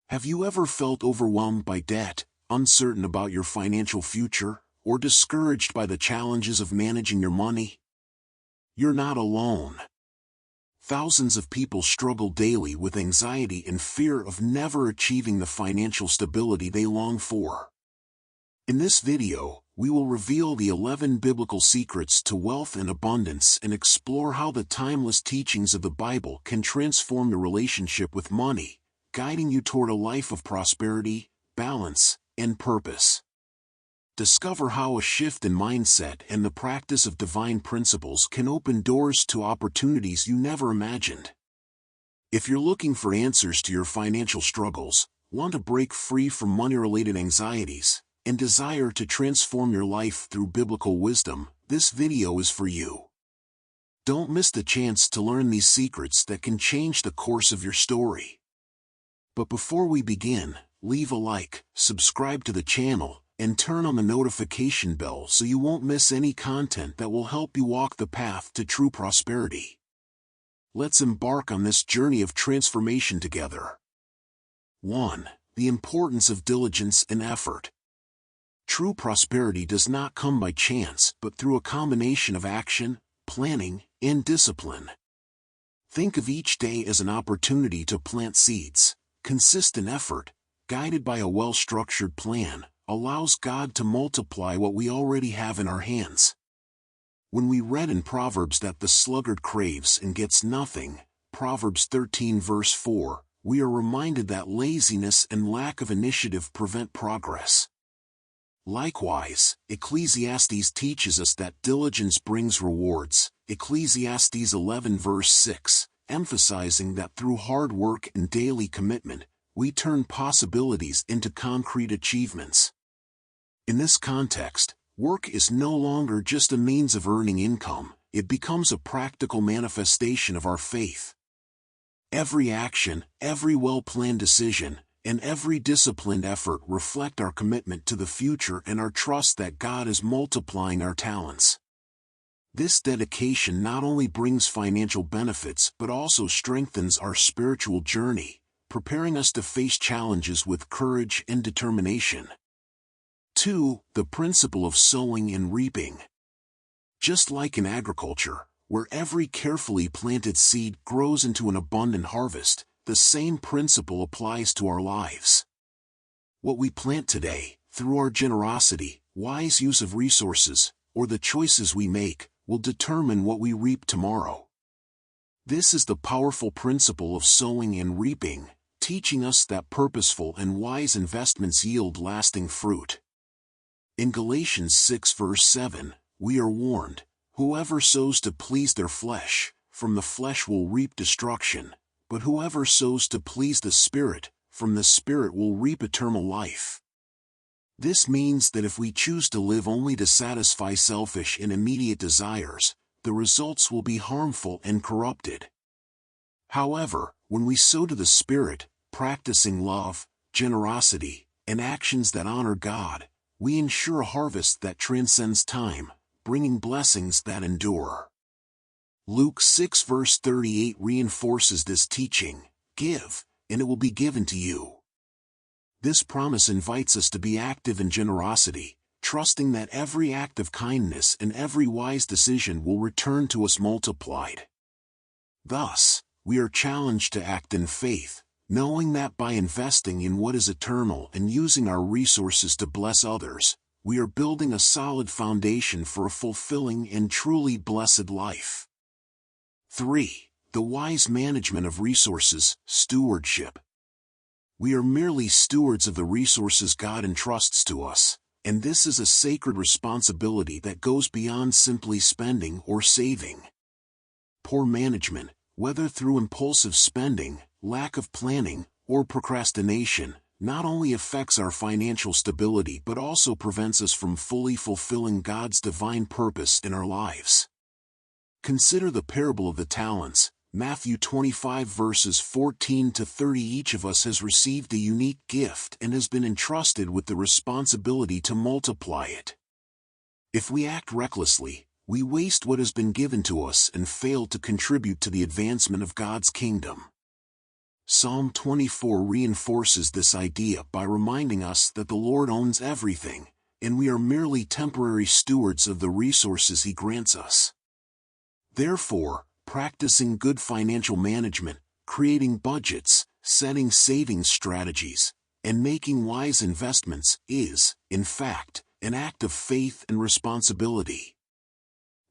Have you ever felt overwhelmed by debt, uncertain about your financial future, or discouraged by the challenges of managing your money? You're not alone. Thousands of people struggle daily with anxiety and fear of never achieving the financial stability they long for. In this video, we will reveal the 11 biblical secrets to wealth and abundance and explore how the timeless teachings of the Bible can transform your relationship with money, guiding you toward a life of prosperity, balance, and purpose. Discover how a shift in mindset and the practice of divine principles can open doors to opportunities you never imagined. If you're looking for answers to your financial struggles, want to break free from money-related anxieties, and desire to transform your life through biblical wisdom, this video is for you. Don't miss the chance to learn these secrets that can change the course of your story. But before we begin, leave a like, subscribe to the channel, and turn on the notification bell so you won't miss any content that will help you walk the path to true prosperity. Let's embark on this journey of transformation together. 1. The importance of diligence and effort. True prosperity does not come by chance but through a combination of action, planning, and discipline. Think of each day as an opportunity to plant seeds. Consistent effort, guided by a well-structured plan, allows God to multiply what we already have in our hands. When we read in Proverbs that the sluggard craves and gets nothing, Proverbs 13 verse 4, we are reminded that laziness and lack of initiative prevent progress. Likewise, Ecclesiastes teaches us that diligence brings rewards, Ecclesiastes 11 verse 6, emphasizing that through hard work and daily commitment, we turn possibilities into concrete achievements. In this context, work is no longer just a means of earning income, it becomes a practical manifestation of our faith. Every action, every well-planned decision, and every disciplined effort reflect our commitment to the future and our trust that God is multiplying our talents. This dedication not only brings financial benefits but also strengthens our spiritual journey, preparing us to face challenges with courage and determination. 2. The principle of sowing and reaping. Just like in agriculture, where every carefully planted seed grows into an abundant harvest, the same principle applies to our lives. What we plant today, through our generosity, wise use of resources, or the choices we make, will determine what we reap tomorrow. This is the powerful principle of sowing and reaping, teaching us that purposeful and wise investments yield lasting fruit. In Galatians 6 verse 7, we are warned, "Whoever sows to please their flesh, from the flesh will reap destruction, but whoever sows to please the Spirit, from the Spirit will reap eternal life." This means that if we choose to live only to satisfy selfish and immediate desires, the results will be harmful and corrupted. However, when we sow to the Spirit, practicing love, generosity, and actions that honor God, we ensure a harvest that transcends time, bringing blessings that endure. Luke 6 verse 38 reinforces this teaching, "Give, and it will be given to you." This promise invites us to be active in generosity, trusting that every act of kindness and every wise decision will return to us multiplied. Thus, we are challenged to act in faith, knowing that by investing in what is eternal and using our resources to bless others, we are building a solid foundation for a fulfilling and truly blessed life. 3. The wise management of resources, stewardship. We are merely stewards of the resources God entrusts to us, and this is a sacred responsibility that goes beyond simply spending or saving. Poor management, whether through impulsive spending, lack of planning, or procrastination, not only affects our financial stability but also prevents us from fully fulfilling God's divine purpose in our lives. Consider the parable of the talents, Matthew 25 verses 14 to 30. Each of us has received a unique gift and has been entrusted with the responsibility to multiply it. If we act recklessly, we waste what has been given to us and fail to contribute to the advancement of God's kingdom. Psalm 24 reinforces this idea by reminding us that the Lord owns everything, and we are merely temporary stewards of the resources He grants us. Therefore, practicing good financial management, creating budgets, setting savings strategies, and making wise investments is, in fact, an act of faith and responsibility.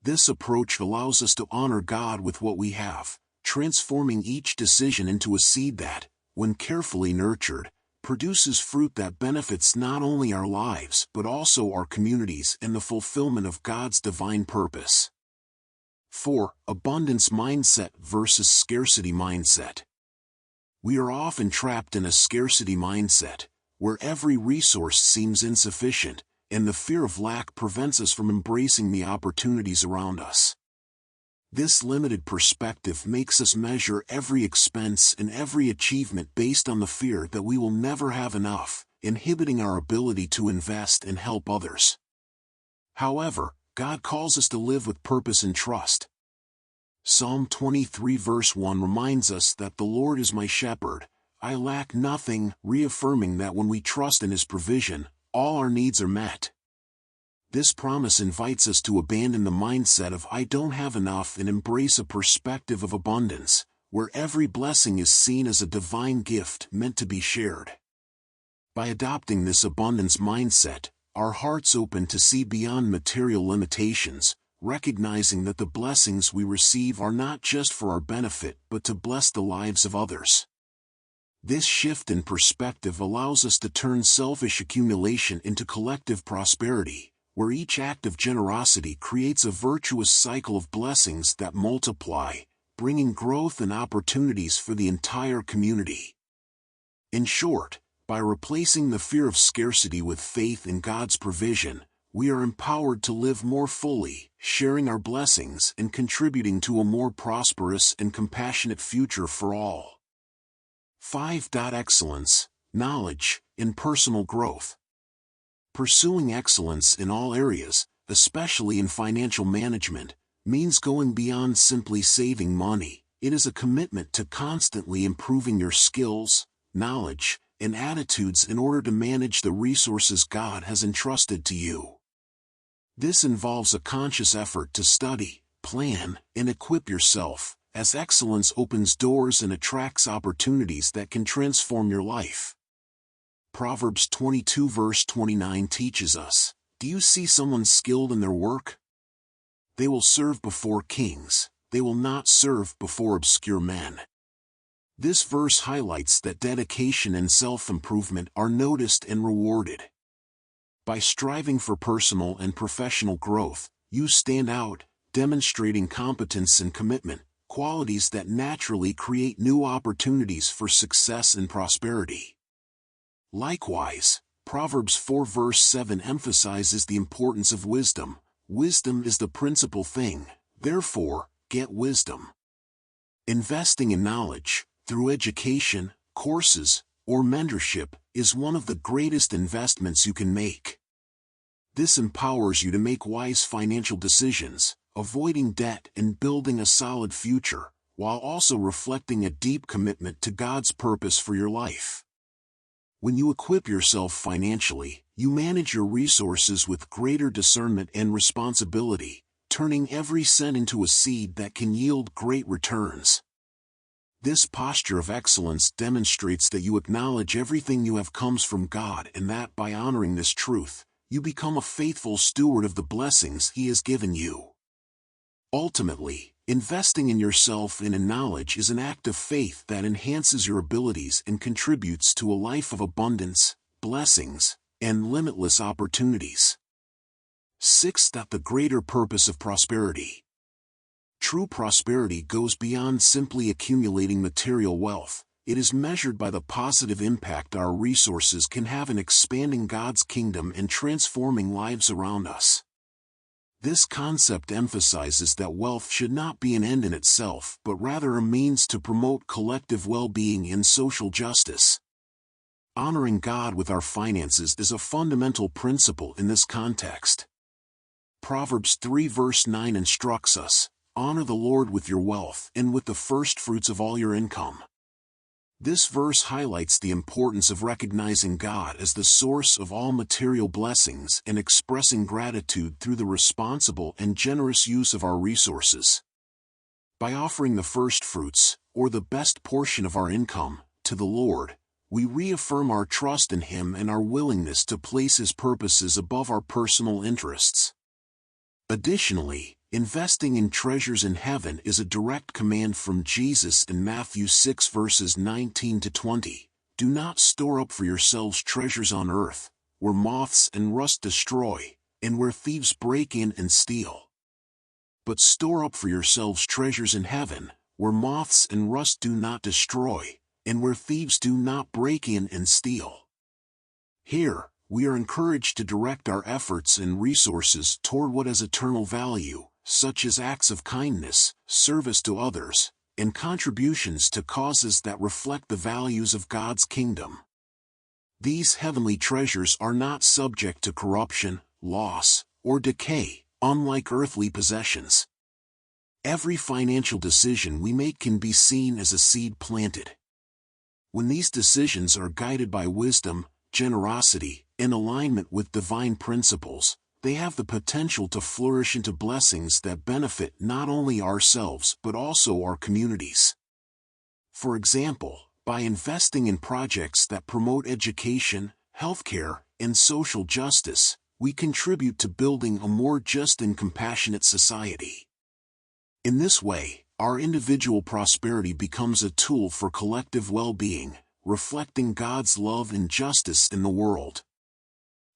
This approach allows us to honor God with what we have, transforming each decision into a seed that, when carefully nurtured, produces fruit that benefits not only our lives but also our communities and the fulfillment of God's divine purpose. 4. Abundance mindset versus scarcity mindset. We are often trapped in a scarcity mindset, where every resource seems insufficient, and the fear of lack prevents us from embracing the opportunities around us. This limited perspective makes us measure every expense and every achievement based on the fear that we will never have enough, inhibiting our ability to invest and help others. However, God calls us to live with purpose and trust. Psalm 23 verse 1 reminds us that the Lord is my shepherd, I lack nothing, reaffirming that when we trust in His provision, all our needs are met. This promise invites us to abandon the mindset of I don't have enough and embrace a perspective of abundance, where every blessing is seen as a divine gift meant to be shared. By adopting this abundance mindset, our hearts open to see beyond material limitations, recognizing that the blessings we receive are not just for our benefit but to bless the lives of others. This shift in perspective allows us to turn selfish accumulation into collective prosperity, where each act of generosity creates a virtuous cycle of blessings that multiply, bringing growth and opportunities for the entire community. In short, by replacing the fear of scarcity with faith in God's provision, we are empowered to live more fully, sharing our blessings and contributing to a more prosperous and compassionate future for all. 5. Excellence, knowledge, and personal growth. Pursuing excellence in all areas, especially in financial management, means going beyond simply saving money. It is a commitment to constantly improving your skills, knowledge, and attitudes in order to manage the resources God has entrusted to you. This involves a conscious effort to study, plan, and equip yourself, as excellence opens doors and attracts opportunities that can transform your life. Proverbs 22 verse 29 teaches us, do you see someone skilled in their work? They will serve before kings, they will not serve before obscure men. This verse highlights that dedication and self-improvement are noticed and rewarded. By striving for personal and professional growth, you stand out, demonstrating competence and commitment, qualities that naturally create new opportunities for success and prosperity. Likewise, Proverbs 4 verse 7 emphasizes the importance of wisdom. Wisdom is the principal thing, therefore, get wisdom. Investing in knowledge, through education, courses, or mentorship, is one of the greatest investments you can make. This empowers you to make wise financial decisions, avoiding debt and building a solid future, while also reflecting a deep commitment to God's purpose for your life. When you equip yourself financially, you manage your resources with greater discernment and responsibility, turning every cent into a seed that can yield great returns. This posture of excellence demonstrates that you acknowledge everything you have comes from God and that by honoring this truth, you become a faithful steward of the blessings He has given you. Ultimately, investing in yourself and in knowledge is an act of faith that enhances your abilities and contributes to a life of abundance, blessings, and limitless opportunities. 6. The greater purpose of prosperity. True prosperity goes beyond simply accumulating material wealth. It is measured by the positive impact our resources can have in expanding God's kingdom and transforming lives around us. This concept emphasizes that wealth should not be an end in itself but rather a means to promote collective well-being and social justice. Honoring God with our finances is a fundamental principle in this context. Proverbs 3 verse 9 instructs us, honor the Lord with your wealth and with the firstfruits of all your income. This verse highlights the importance of recognizing God as the source of all material blessings and expressing gratitude through the responsible and generous use of our resources. By offering the first fruits, or the best portion of our income, to the Lord, we reaffirm our trust in Him and our willingness to place His purposes above our personal interests. Additionally, investing in treasures in heaven is a direct command from Jesus in Matthew 6 verses 19 to 20. Do not store up for yourselves treasures on earth, where moths and rust destroy, and where thieves break in and steal. But store up for yourselves treasures in heaven, where moths and rust do not destroy, and where thieves do not break in and steal. Here, we are encouraged to direct our efforts and resources toward what has eternal value, such as acts of kindness, service to others, and contributions to causes that reflect the values of God's kingdom. These heavenly treasures are not subject to corruption, loss, or decay, unlike earthly possessions. Every financial decision we make can be seen as a seed planted. When these decisions are guided by wisdom, generosity, and alignment with divine principles, they have the potential to flourish into blessings that benefit not only ourselves but also our communities. For example, by investing in projects that promote education, healthcare, and social justice, we contribute to building a more just and compassionate society. In this way, our individual prosperity becomes a tool for collective well-being, reflecting God's love and justice in the world.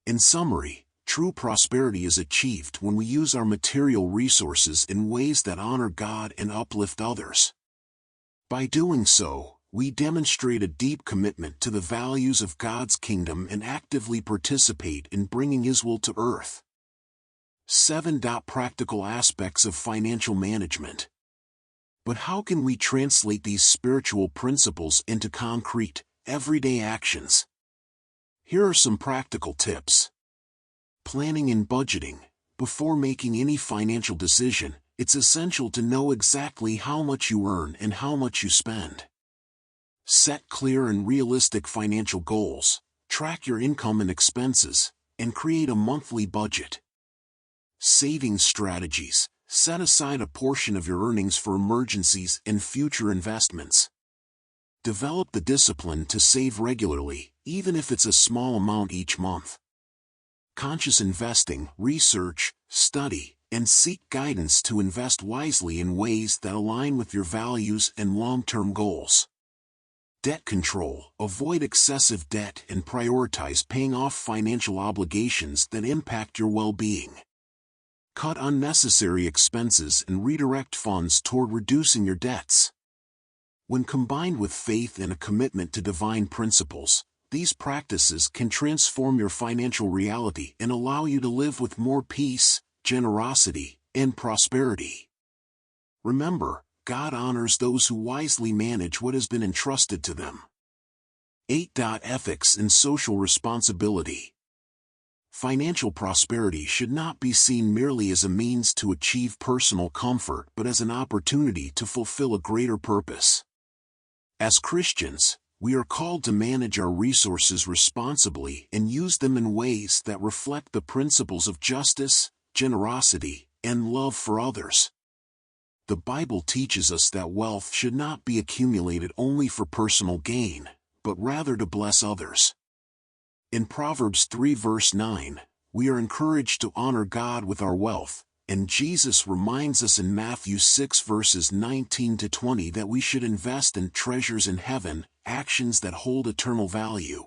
In summary, true prosperity is achieved when we use our material resources in ways that honor God and uplift others. By doing so, we demonstrate a deep commitment to the values of God's kingdom and actively participate in bringing His will to earth. 7. Practical aspects of financial management. But how can we translate these spiritual principles into concrete, everyday actions? Here are some practical tips. Planning and budgeting. Before making any financial decision, it's essential to know exactly how much you earn and how much you spend. Set clear and realistic financial goals, track your income and expenses, and create a monthly budget. Saving strategies. Set aside a portion of your earnings for emergencies and future investments. Develop the discipline to save regularly, even if it's a small amount each month. Conscious investing. Research, study, and seek guidance to invest wisely in ways that align with your values and long-term goals. Debt control. Avoid excessive debt and prioritize paying off financial obligations that impact your well-being. Cut unnecessary expenses and redirect funds toward reducing your debts. When combined with faith and a commitment to divine principles, these practices can transform your financial reality and allow you to live with more peace, generosity, and prosperity. Remember, God honors those who wisely manage what has been entrusted to them. 8. Ethics and social responsibility. Financial prosperity should not be seen merely as a means to achieve personal comfort but as an opportunity to fulfill a greater purpose. As Christians, we are called to manage our resources responsibly and use them in ways that reflect the principles of justice, generosity, and love for others. The Bible teaches us that wealth should not be accumulated only for personal gain, but rather to bless others. In Proverbs 3 verse 9, we are encouraged to honor God with our wealth, and Jesus reminds us in Matthew 6 verses 19 to 20 that we should invest in treasures in heaven, actions that hold eternal value.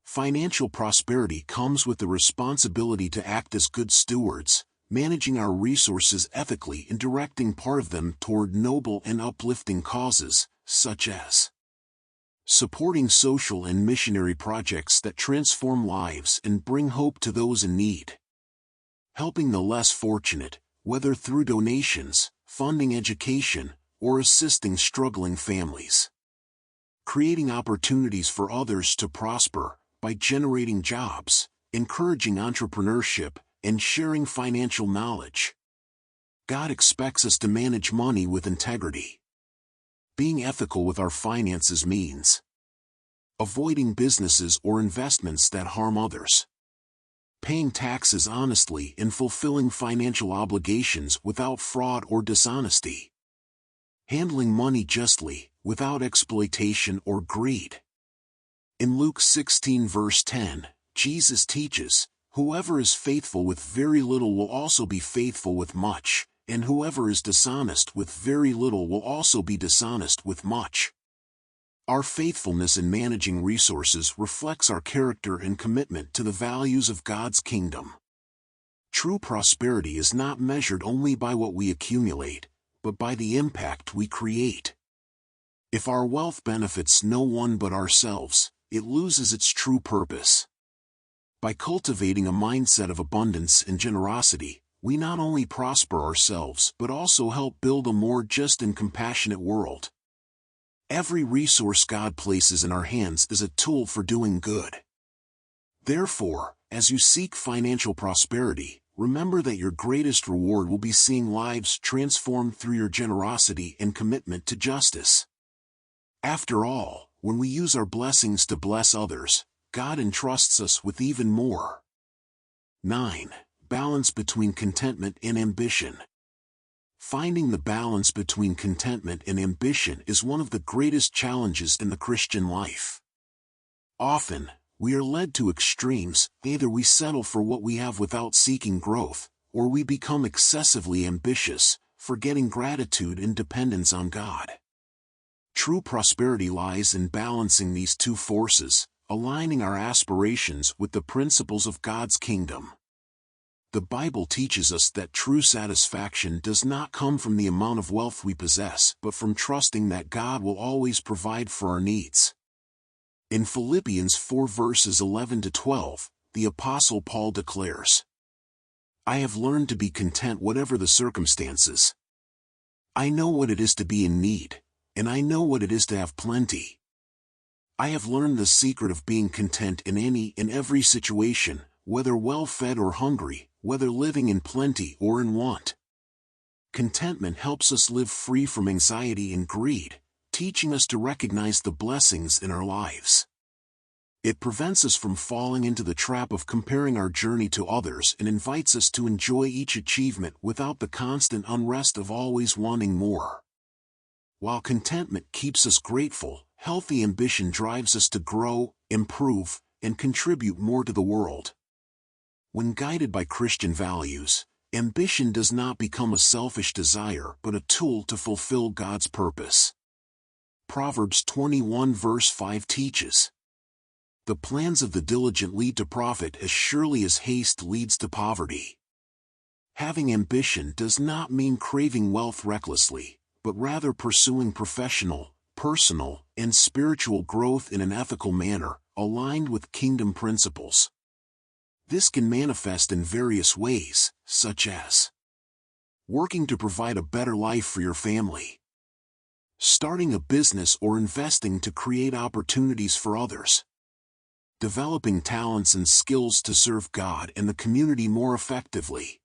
Financial prosperity comes with the responsibility to act as good stewards, managing our resources ethically and directing part of them toward noble and uplifting causes, such as supporting social and missionary projects that transform lives and bring hope to those in need. Helping the less fortunate, whether through donations, funding education, or assisting struggling families. Creating opportunities for others to prosper by generating jobs, encouraging entrepreneurship, and sharing financial knowledge. God expects us to manage money with integrity. Being ethical with our finances means avoiding businesses or investments that harm others, paying taxes honestly and fulfilling financial obligations without fraud or dishonesty, handling money justly, without exploitation or greed. In Luke 16 verse 10, Jesus teaches, "Whoever is faithful with very little will also be faithful with much, and whoever is dishonest with very little will also be dishonest with much." Our faithfulness in managing resources reflects our character and commitment to the values of God's kingdom. True prosperity is not measured only by what we accumulate, but by the impact we create. If our wealth benefits no one but ourselves, it loses its true purpose. By cultivating a mindset of abundance and generosity, we not only prosper ourselves but also help build a more just and compassionate world. Every resource God places in our hands is a tool for doing good. Therefore, as you seek financial prosperity, remember that your greatest reward will be seeing lives transformed through your generosity and commitment to justice. After all, when we use our blessings to bless others, God entrusts us with even more. 9. Balance between contentment and ambition. Finding the balance between contentment and ambition is one of the greatest challenges in the Christian life. Often, we are led to extremes. Either we settle for what we have without seeking growth, or we become excessively ambitious, forgetting gratitude and dependence on God. True prosperity lies in balancing these two forces, aligning our aspirations with the principles of God's kingdom. The Bible teaches us that true satisfaction does not come from the amount of wealth we possess, but from trusting that God will always provide for our needs. In Philippians 4 verses 11 to 12, the Apostle Paul declares, "I have learned to be content whatever the circumstances. I know what it is to be in need, and I know what it is to have plenty. I have learned the secret of being content in any and every situation, whether well-fed or hungry, whether living in plenty or in want." Contentment helps us live free from anxiety and greed, teaching us to recognize the blessings in our lives. It prevents us from falling into the trap of comparing our journey to others and invites us to enjoy each achievement without the constant unrest of always wanting more. While contentment keeps us grateful, healthy ambition drives us to grow, improve, and contribute more to the world. When guided by Christian values, ambition does not become a selfish desire but a tool to fulfill God's purpose. Proverbs 21 verse 5 teaches, "The plans of the diligent lead to profit as surely as haste leads to poverty." Having ambition does not mean craving wealth recklessly, but rather pursuing professional, personal, and spiritual growth in an ethical manner, aligned with kingdom principles. This can manifest in various ways, such as working to provide a better life for your family, starting a business or investing to create opportunities for others, developing talents and skills to serve God and the community more effectively.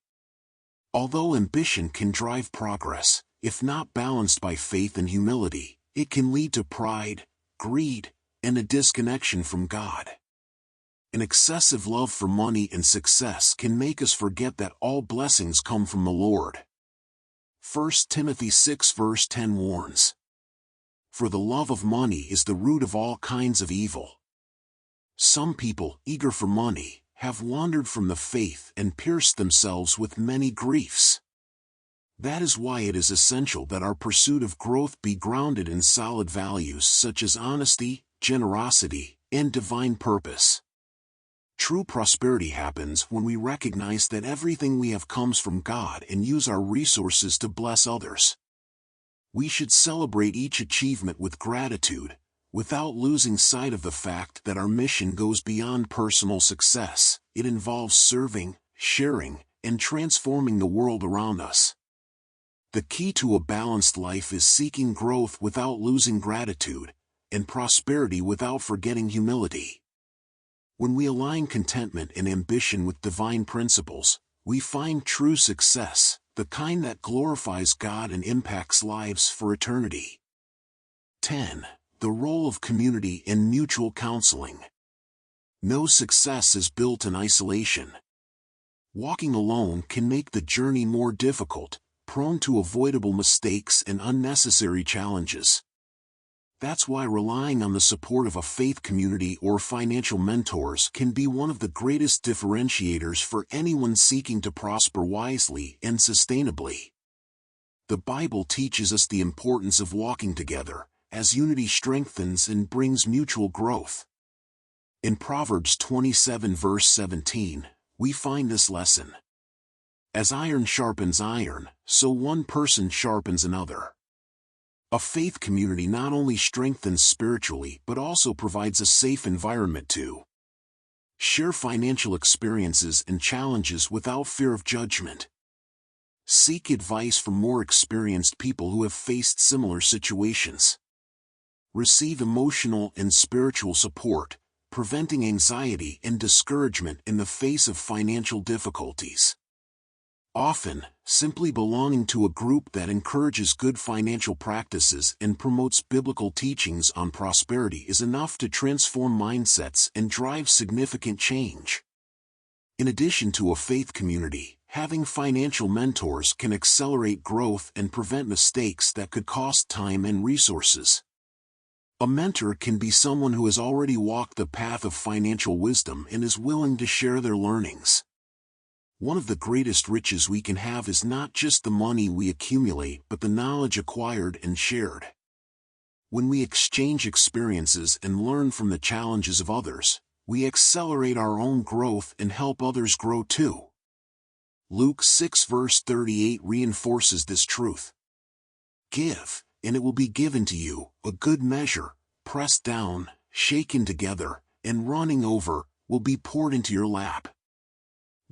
Although ambition can drive progress, if not balanced by faith and humility, it can lead to pride, greed, and a disconnection from God. An excessive love for money and success can make us forget that all blessings come from the Lord. 1 Timothy 6 verse 10 warns, "For the love of money is the root of all kinds of evil." Some people, eager for money, have wandered from the faith and pierced themselves with many griefs. That is why it is essential that our pursuit of growth be grounded in solid values such as honesty, generosity, and divine purpose. True prosperity happens when we recognize that everything we have comes from God and use our resources to bless others. We should celebrate each achievement with gratitude, without losing sight of the fact that our mission goes beyond personal success. It involves serving, sharing, and transforming the world around us. The key to a balanced life is seeking growth without losing gratitude, and prosperity without forgetting humility. When we align contentment and ambition with divine principles, we find true success, the kind that glorifies God and impacts lives for eternity. 10. The role of community and mutual counseling. No success is built in isolation. Walking alone can make the journey more difficult, prone to avoidable mistakes and unnecessary challenges. That's why relying on the support of a faith community or financial mentors can be one of the greatest differentiators for anyone seeking to prosper wisely and sustainably. The Bible teaches us the importance of walking together, as unity strengthens and brings mutual growth. In Proverbs 27 verse 17, we find this lesson. As iron sharpens iron, so one person sharpens another. A faith community not only strengthens spiritually but also provides a safe environment to share financial experiences and challenges without fear of judgment. Seek advice from more experienced people who have faced similar situations. Receive emotional and spiritual support, preventing anxiety and discouragement in the face of financial difficulties. Often, simply belonging to a group that encourages good financial practices and promotes biblical teachings on prosperity is enough to transform mindsets and drive significant change. In addition to a faith community, having financial mentors can accelerate growth and prevent mistakes that could cost time and resources. A mentor can be someone who has already walked the path of financial wisdom and is willing to share their learnings. One of the greatest riches we can have is not just the money we accumulate but the knowledge acquired and shared. When we exchange experiences and learn from the challenges of others, we accelerate our own growth and help others grow too. Luke 6 verse 38 reinforces this truth. Give, and it will be given to you, a good measure, pressed down, shaken together, and running over, will be poured into your lap.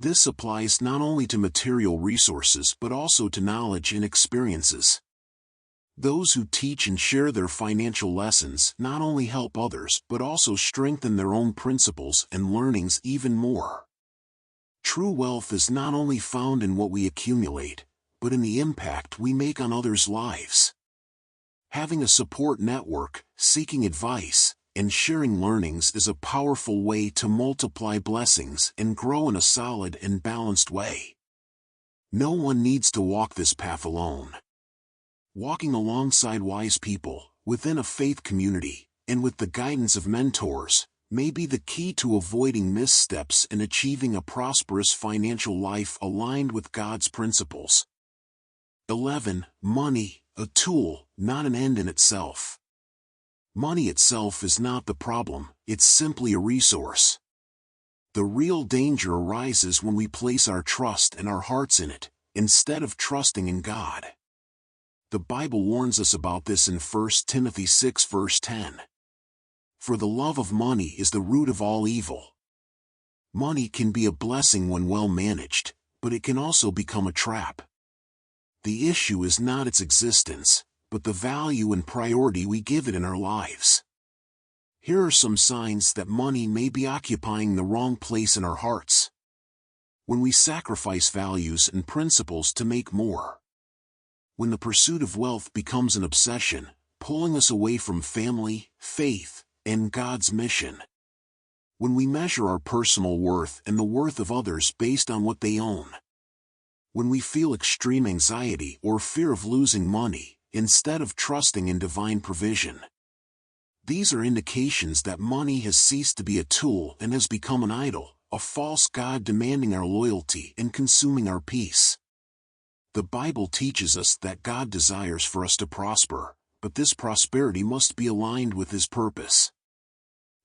This applies not only to material resources but also to knowledge and experiences. Those who teach and share their financial lessons not only help others but also strengthen their own principles and learnings even more. True wealth is not only found in what we accumulate, but in the impact we make on others' lives. Having a support network, seeking advice, and sharing learnings is a powerful way to multiply blessings and grow in a solid and balanced way. No one needs to walk this path alone. Walking alongside wise people, within a faith community, and with the guidance of mentors, may be the key to avoiding missteps and achieving a prosperous financial life aligned with God's principles. 11. Money, a tool, not an end in itself. Money itself is not the problem, it's simply a resource. The real danger arises when we place our trust and our hearts in it, instead of trusting in God. The Bible warns us about this in 1 Timothy 6 verse 10. For the love of money is the root of all evil. Money can be a blessing when well managed, but it can also become a trap. The issue is not its existence, but the value and priority we give it in our lives. Here are some signs that money may be occupying the wrong place in our hearts. When we sacrifice values and principles to make more. When the pursuit of wealth becomes an obsession, pulling us away from family, faith, and God's mission. When we measure our personal worth and the worth of others based on what they own. When we feel extreme anxiety or fear of losing money, instead of trusting in divine provision. These are indications that money has ceased to be a tool and has become an idol, a false god demanding our loyalty and consuming our peace. The Bible teaches us that God desires for us to prosper, but this prosperity must be aligned with His purpose.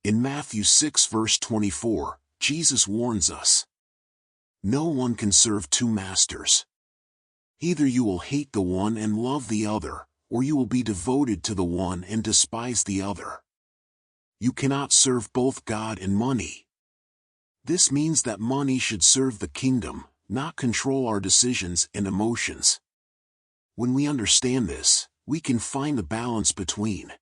In Matthew 6 verse 24, Jesus warns us. No one can serve two masters. Either you will hate the one and love the other, or you will be devoted to the one and despise the other. You cannot serve both God and money. This means that money should serve the kingdom, not control our decisions and emotions. When we understand this, we can find the balance between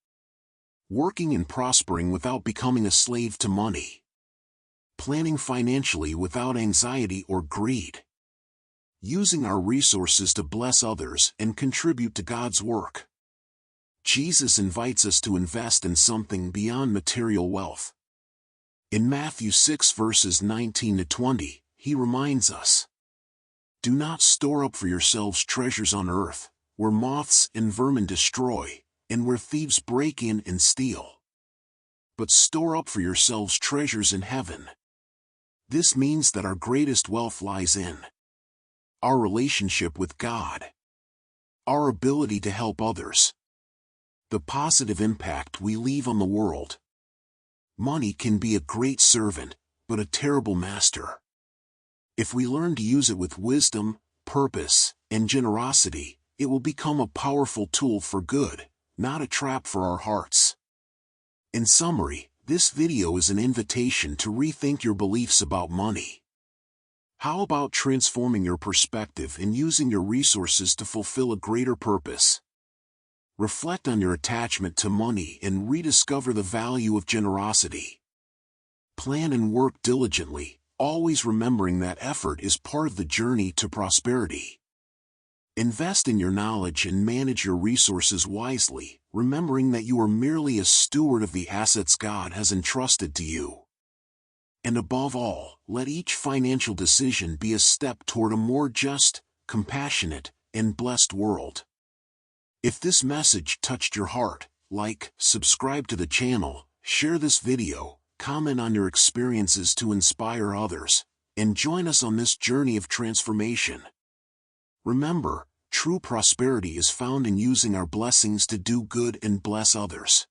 working and prospering without becoming a slave to money, planning financially without anxiety or greed, using our resources to bless others and contribute to God's work. Jesus invites us to invest in something beyond material wealth. In Matthew 6 verses 19 to 20, he reminds us, "Do not store up for yourselves treasures on earth, where moths and vermin destroy, and where thieves break in and steal. But store up for yourselves treasures in heaven." This means that our greatest wealth lies in our relationship with God, our ability to help others, the positive impact we leave on the world. Money can be a great servant, but a terrible master. If we learn to use it with wisdom, purpose, and generosity, it will become a powerful tool for good, not a trap for our hearts. In summary, this video is an invitation to rethink your beliefs about money. How about transforming your perspective and using your resources to fulfill a greater purpose? Reflect on your attachment to money and rediscover the value of generosity. Plan and work diligently, always remembering that effort is part of the journey to prosperity. Invest in your knowledge and manage your resources wisely, remembering that you are merely a steward of the assets God has entrusted to you. And above all, let each financial decision be a step toward a more just, compassionate, and blessed world. If this message touched your heart, like, subscribe to the channel, share this video, comment on your experiences to inspire others, and join us on this journey of transformation. Remember, true prosperity is found in using our blessings to do good and bless others.